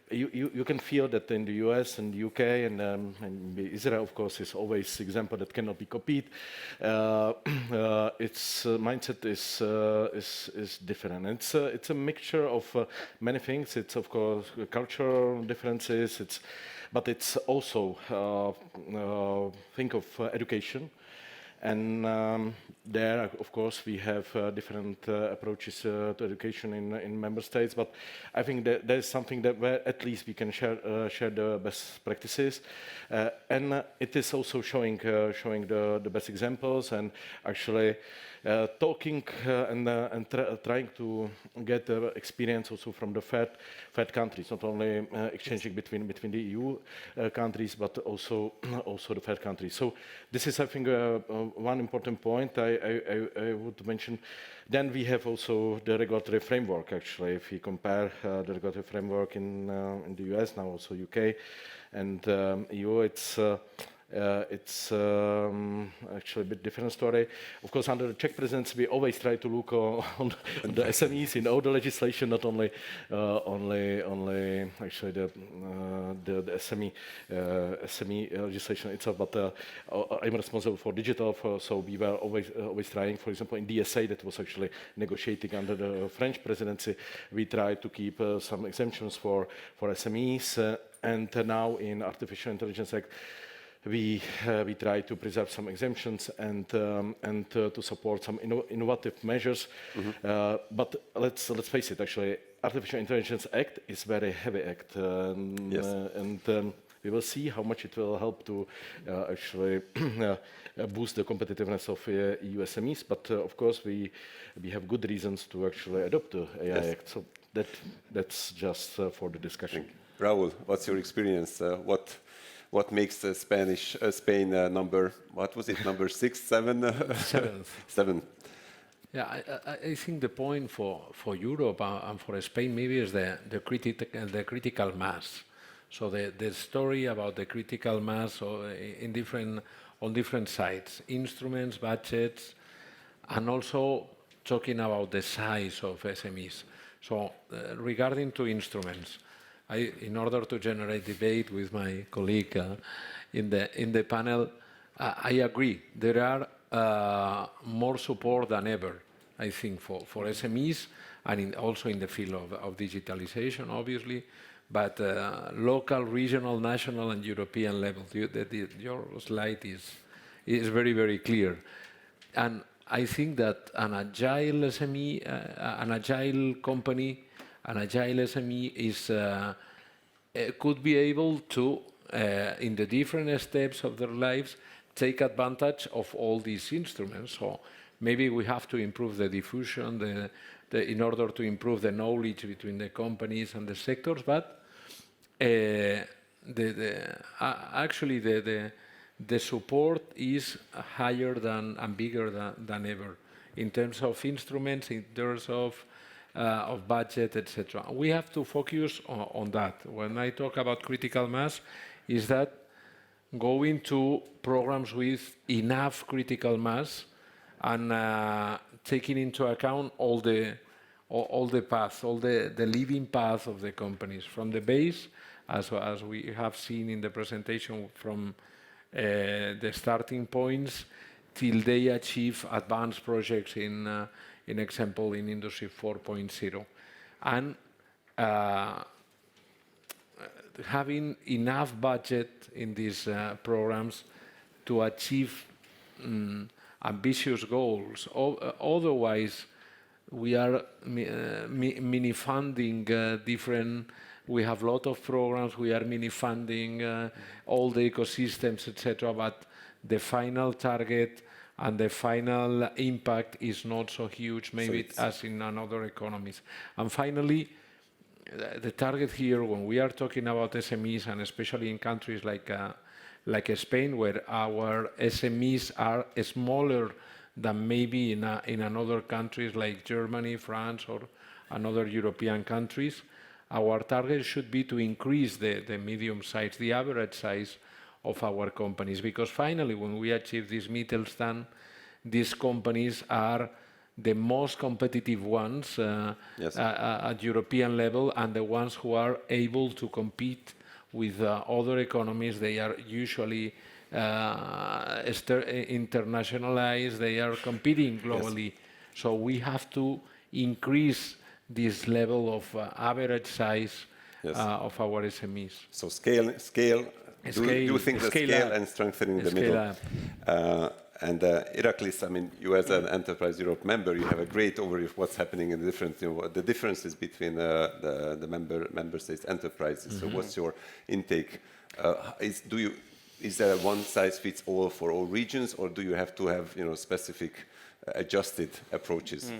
you can feel that in the US and the UK and Israel, of course, is always an example that cannot be copied. Its mindset is different. It's a mixture of many things. It's of course cultural differences. But it's also think of education. And there, of course, we have different approaches to education in member states, but I think that there's something that where at least we can share the best practices, and it is also showing the best examples and actually talking and trying to get experience also from the third countries, not only exchanging between the EU countries, but also the third countries. So this is, I think, one important point I would mention. Then we have also the regulatory framework. Actually, if we compare the regulatory framework in the US, now also UK, and EU, it's actually a bit different story. Of course, under the Czech presidency, we always try to look on the SMEs in all the legislation, not only actually the SME legislation itself, but I'm responsible for digital, so we were always trying, for example, in DSA that was actually negotiating under the French presidency, we tried to keep some exemptions for SMEs, and now in Artificial Intelligence Act, we try to preserve some exemptions and to support some innovative measures. But let's face it. Actually, Artificial Intelligence Act is a very heavy act, and we will see how much it will help to actually boost the competitiveness of EU SMEs. But of course, we have good reasons to actually adopt the AI Act. So that's just for the discussion. Raúl, what's your experience? What makes Spain number, what was it, number 6, 7? Seventh. Yeah, I think the point for Europe and for Spain maybe is the critical mass. So the story about the critical mass on different sides, instruments, budgets, and also talking about the size of SMEs. So regarding to instruments, in order to generate debate with my colleague in the panel, I agree. There are more support than ever, I think, for SMEs, and also in the field of digitalization, obviously, but local, regional, national, and European level. Your slide is very, very clear. And I think that an agile SME, an agile company, an agile SME could be able to, in the different steps of their lives, take advantage of all these instruments. So maybe we have to improve the diffusion in order to improve the knowledge between the companies and the sectors, but actually the support is higher and bigger than ever in terms of instruments, in terms of budget, etc. We have to focus on that. When I talk about critical mass, is that going to programs with enough critical mass and taking into account all the paths, all the living path of the companies, from the base, as we have seen in the presentation, from the starting points till they achieve advanced projects in example, in Industry 4.0. And having enough budget in these programs to achieve ambitious goals. Otherwise, we are mini-funding different. We have a lot of programs. We are mini-funding all the ecosystems, etc. But the final target and the final impact is not so huge, maybe as in other economies. And finally, the target here, when we are talking about SMEs, and especially in countries like Spain, where our SMEs are smaller than maybe in other countries like Germany, France, or another European countries, our target should be to increase the medium size, the average size of our companies, because finally, when we achieve this Mittelstand, these companies are the most competitive ones at European level, and the ones who are able to compete with other economies. They are usually internationalized, they are competing globally. So we have to increase this level of average size of our SMEs. So scale. Do you think that scale and strengthening the middle? And Iraklis, I mean, you as an Enterprise Europe member, you have a great overview of what's happening in the different, the differences between the member states' enterprises. So what's your intake? Is there a one-size-fits-all for all regions, or do you have to have specific adjusted approaches?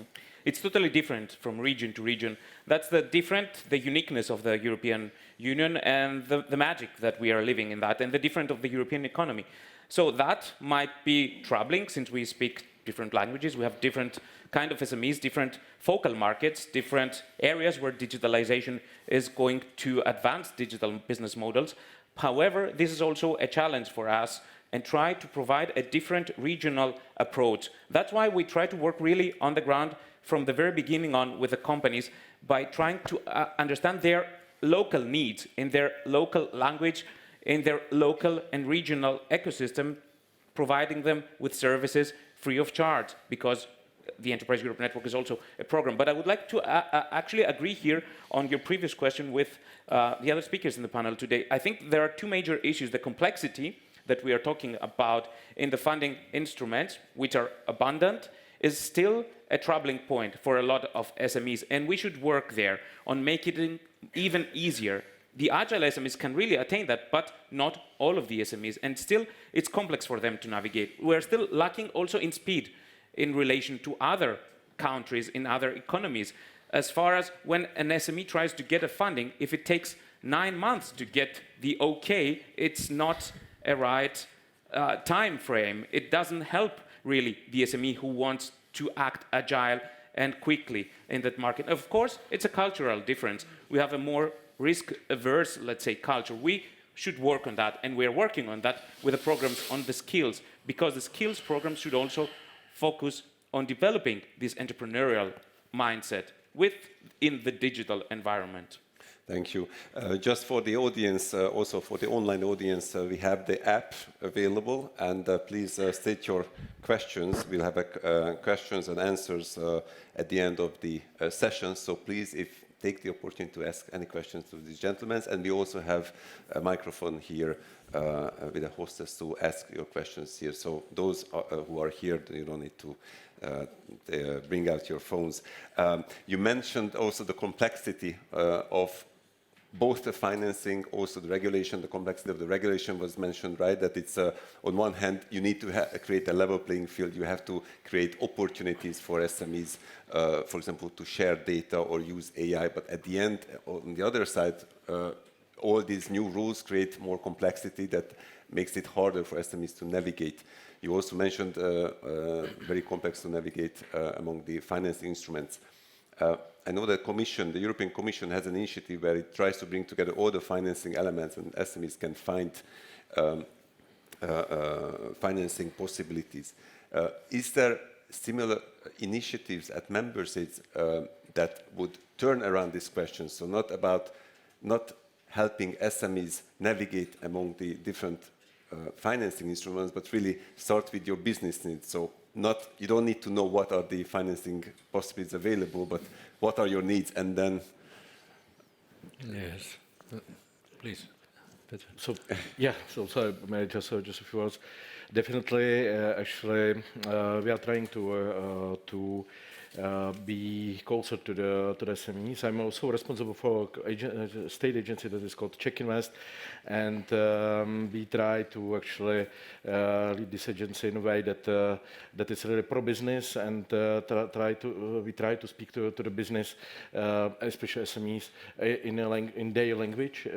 It's totally different from region to region. That's the uniqueness of the European Union and the magic that we are living in that, and the difference of the European economy. So that might be troubling since we speak different languages. We have different kind of SMEs, different focal markets, different areas where digitalization is going to advance digital business models. However, this is also a challenge for us and try to provide a different regional approach. That's why we try to work really on the ground from the very beginning on with the companies by trying to understand their local needs in their local language, in their local and regional ecosystem, providing them with services free of charge, because the Enterprise Europe Network is also a program. But I would like to actually agree here on your previous question with the other speakers in the panel today. I think there are two major issues: the complexity that we are talking about in the funding instruments, which are abundant, is still a troubling point for a lot of SMEs, and we should work there on making it even easier. The agile SMEs can really attain that, but not all of the SMEs, and still it's complex for them to navigate. We're still lacking also in speed in relation to other countries, in other economies. As far as when an SME tries to get a funding, if it takes 9 months to get the okay, it's not a right time frame. It doesn't help really the SME who wants to act agile and quickly in that market. Of course, it's a cultural difference. We have a more risk-averse, let's say, culture. We should work on that, and we're working on that with the programs on the skills, because the skills programs should also focus on developing this entrepreneurial mindset within the digital environment. Thank you. Just for the audience, also for the online audience, we have the app available, and please state your questions. We'll have questions and answers at the end of the session, so please, take the opportunity to ask any questions to these gentlemen, and we also have a microphone here with a hostess to ask your questions here. So those who are here, you don't need to bring out your phones. You mentioned also the complexity of both the financing, also the regulation. The complexity of the regulation was mentioned, right? That it's on one hand, you need to create a level playing field. You have to create opportunities for SMEs, for example, to share data or use AI. But at the end, on the other side, all these new rules create more complexity that makes it harder for SMEs to navigate. You also mentioned very complex to navigate among the financing instruments. I know the Commission, the European Commission, has an initiative where it tries to bring together all the financing elements, and SMEs can find financing possibilities. Is there similar initiatives at member states that would turn around this question? So not helping SMEs navigate among the different financing instruments, but really start with your business needs. So you don't need to know what are the financing possibilities available, but what are your needs, and then... Yes, please. So, yeah, so may I just a few words. Definitely, actually, we are trying to be closer to the SMEs. I'm also responsible for a state agency that is called Czech Invest, and we try to actually lead this agency in a way that is really pro-business, and we try to speak to the business, especially SMEs, in their language.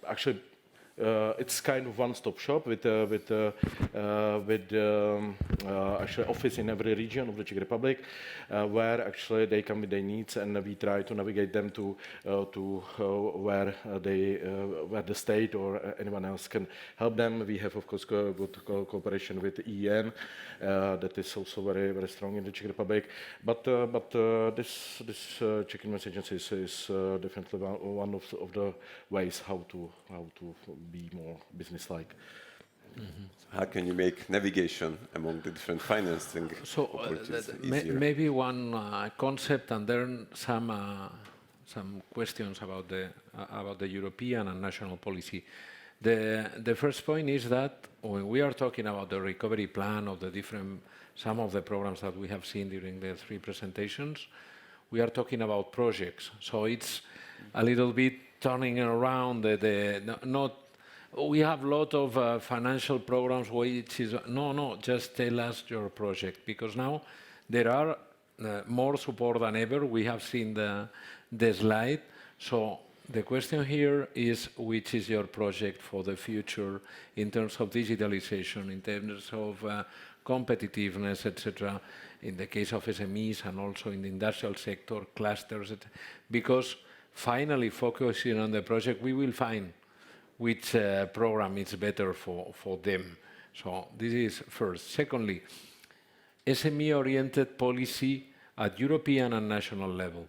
Actually, it's kind of one-stop shop with actually office in every region of the Czech Republic, where actually they come with their needs, and we try to navigate them to where the state or anyone else can help them. We have, of course, good cooperation with EN, that is also very, very strong in the Czech Republic. But this Czech Invest Agency is definitely one of the ways how to be more business-like. Mm-hmm. How can you make navigation among the different financing opportunities easier? Maybe one concept, and then some questions about the European and national policy The first point is that when we are talking about the recovery plan of the some of the programs that we have seen during the 3 presentations, we are talking about projects. So it's a little bit turning around we have a lot of financial programs which is, no, just tell us your project, because now there are more support than ever. We have seen the slide. So the question here is, which is your project for the future in terms of digitalization, in terms of competitiveness, etc., in the case of SMEs and also in the industrial sector, clusters, because finally focusing on the project, we will find which program is better for them. So this is first. Secondly, SME-oriented policy at European and national level.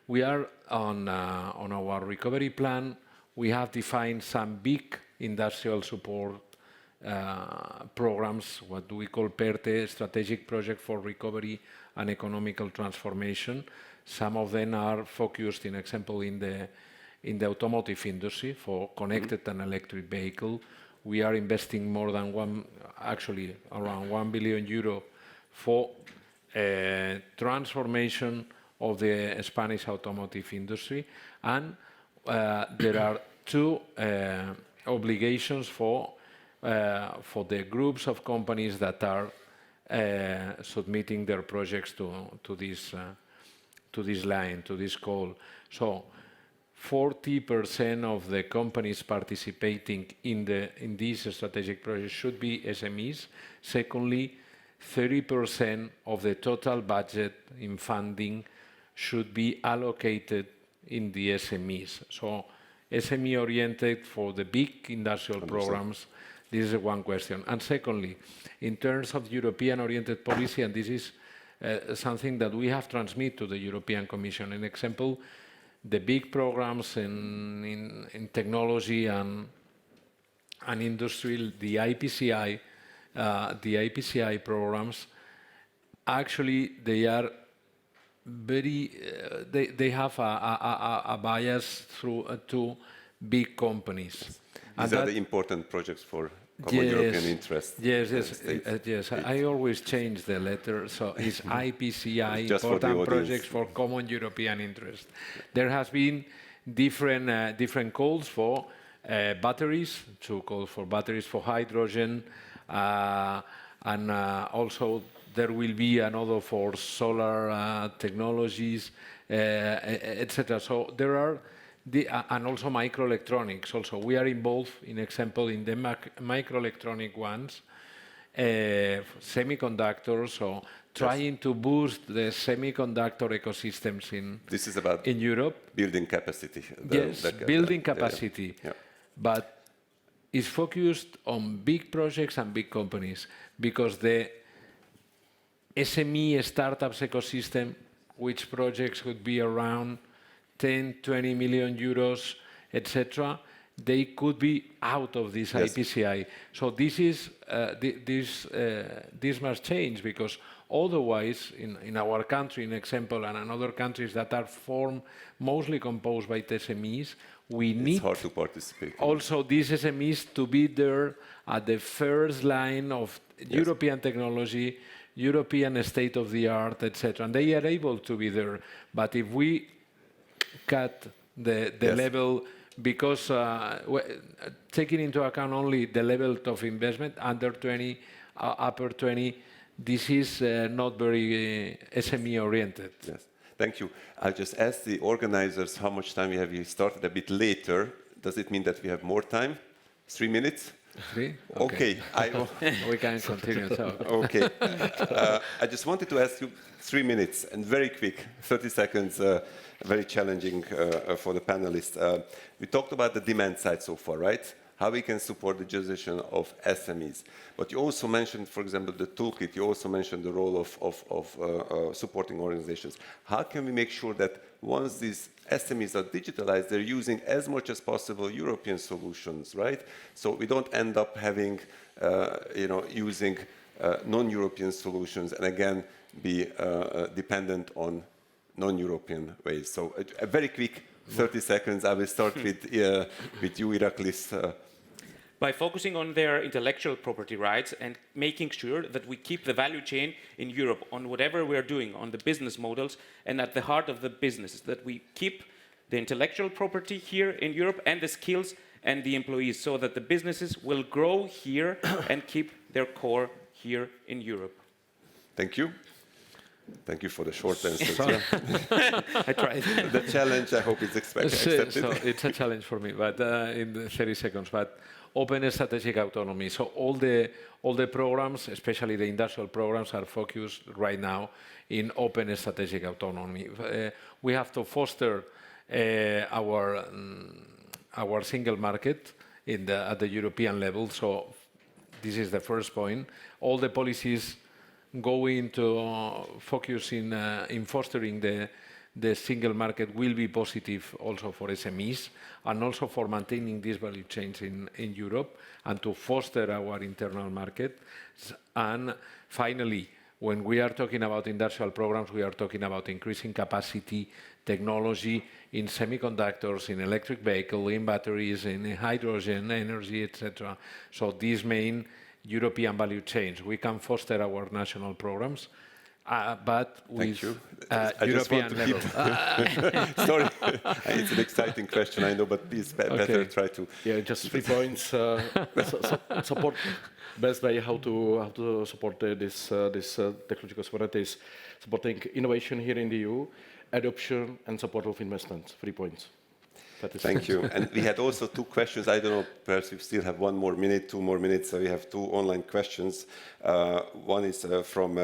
We are on our recovery plan, we have defined some big industrial support programs, what we call PERTE, Strategic Project for Recovery and Economical Transformation. Some of them are focused, in example, in the automotive industry for connected and electric vehicle. We are investing more than around 1 billion euro for transformation of the Spanish automotive industry. And there are 2 obligations for the groups of companies that are submitting their projects to this line, to this call. So 40% of the companies participating in these strategic projects should be SMEs. Secondly, 30% of the total budget in funding should be allocated in the SMEs. So SME-oriented for the big industrial programs, this is one question. And secondly, in terms of European-oriented policy, and this is something that we have transmitted to the European Commission, an example, the big programs in technology and industry, the IPCI programs, actually they are they have a bias to big companies. These are the important projects for common European interest. Yes. I always change the letter, so it's IPCI, important projects for common European interest. There has been different calls for batteries, 2 calls for batteries for hydrogen, and also there will be another for solar technologies, etc. So there are and also microelectronics. Also, we are involved, in example, in the microelectronic ones, semiconductors, so trying to boost the semiconductor ecosystems this is about in Europe. Building capacity. Building capacity. Yeah. But it's focused on big projects and big companies, because the SME startups ecosystem, which projects would be around 10, 20 million euros, etc., they could be out of this IPCI. So this is this must change, because otherwise, in our country, in example, and in other countries that are mostly composed by SMEs, we need hard to participate. Also these SMEs to be there at the first line of European technology, European state-of-the-art, etc. And they are able to be there. But if we cut the level, because taking into account only the level of investment, under 20, upper 20, this is not very SME-oriented. Yes, thank you. I'll just ask the organizers how much time we have. We started a bit later. Does it mean that we have more time? 3 minutes? 3? Okay. We can continue talking. Okay. I just wanted to ask you 3 minutes, and very quick, 30 seconds, very challenging for the panelists. We talked about the demand side so far, right? How we can support the digitization of SMEs. But you also mentioned, for example, the toolkit. You also mentioned the role of supporting organizations. How can we make sure that once these SMEs are digitalized, they're using as much as possible European solutions, right? So we don't end up having, using non-European solutions and again be dependent on non-European ways. So a very quick 30 seconds. I will start with you, Iraklis. by focusing on their intellectual property rights and making sure that we keep the value chain in Europe on whatever we're doing, on the business models, and at the heart of the business, that we keep the intellectual property here in Europe and the skills and the employees, so that the businesses will grow here and keep their core here in Europe. Thank you. Thank you for the short answers. I tried. The challenge, I hope, is accepted. So it's a challenge for me, but in 30 seconds. But open strategic autonomy. So all the programs, especially the industrial programs, are focused right now in open strategic autonomy. We have to foster our single market at the European level. So this is the first point. All the policies go into focus in fostering the single market will be positive also for SMEs and also for maintaining these value chains in Europe and to foster our internal market. And finally, when we are talking about industrial programs, we are talking about increasing capacity, technology in semiconductors, in electric vehicles, in batteries, in hydrogen, energy, etc. So these main European value chains, we can foster our national programs, but with European level. Sorry, it's an exciting question, I know, but please better try to... Yeah, just 3 points. Support, best way how to support this technological sovereignty is supporting innovation here in the EU, adoption and support of investments. 3 points. Thank you. And we had also 2 questions. I don't know, perhaps we still have 1 more minute, 2 more minutes. So we have 2 online questions. One is from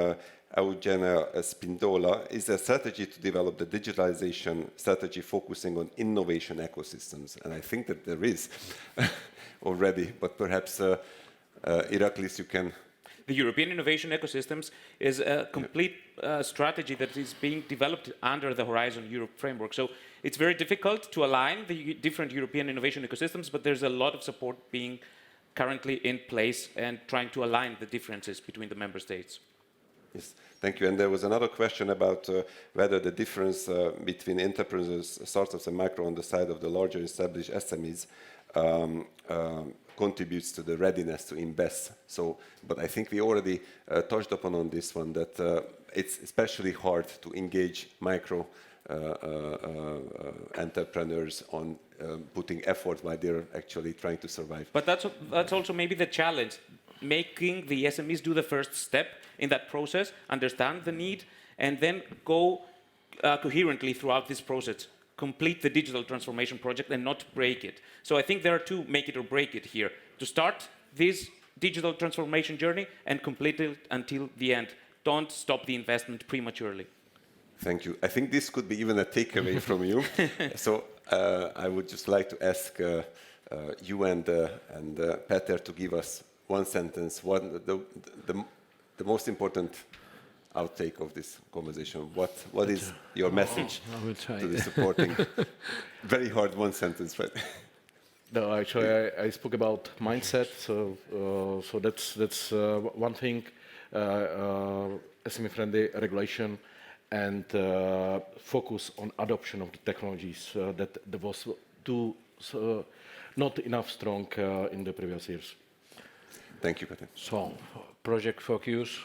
Eugenia Spindola. Is there a strategy to develop the digitalization strategy focusing on innovation ecosystems? And I think that there is already, but perhaps Iraklis, you can... The European innovation ecosystems is a complete strategy that is being developed under the Horizon Europe framework. So it's very difficult to align the different European innovation ecosystems, but there's a lot of support being currently in place and trying to align the differences between the member states. Yes, thank you. And there was another question about whether the difference between enterprises, startups and micro on the side of the larger established SMEs contributes to the readiness to invest. So, but I think we already touched upon on this one, that it's especially hard to engage micro entrepreneurs on putting effort while they're actually trying to survive. But that's also maybe the challenge, making the SMEs do the first step in that process, understand the need, and then go coherently throughout this process, complete the digital transformation project and not break it. So I think there are 2 make it or break it here. To start this digital transformation journey and complete it until the end. Don't stop the investment prematurely. Thank you. I think this could be even a takeaway from you. So I would just like to ask you and Peter to give us 1 sentence, the most important outtake of this conversation. What is your message to the supporting? Very hard 1 sentence, right? No, actually, I spoke about mindset. So that's one thing. SME-friendly regulation and focus on adoption of the technologies that there was not enough strong in the previous years. Thank you, Peter. So, project focus,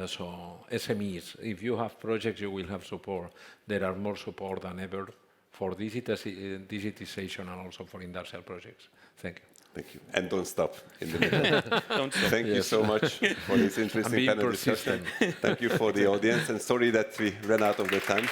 so SMEs, if you have projects, you will have support. There are more support than ever for digitization and also for industrial projects. Thank you. Thank you. And don't stop in the middle. Don't stop. Thank you so much for this interesting panel discussion. Thank you for the audience, and sorry that we ran out of the time.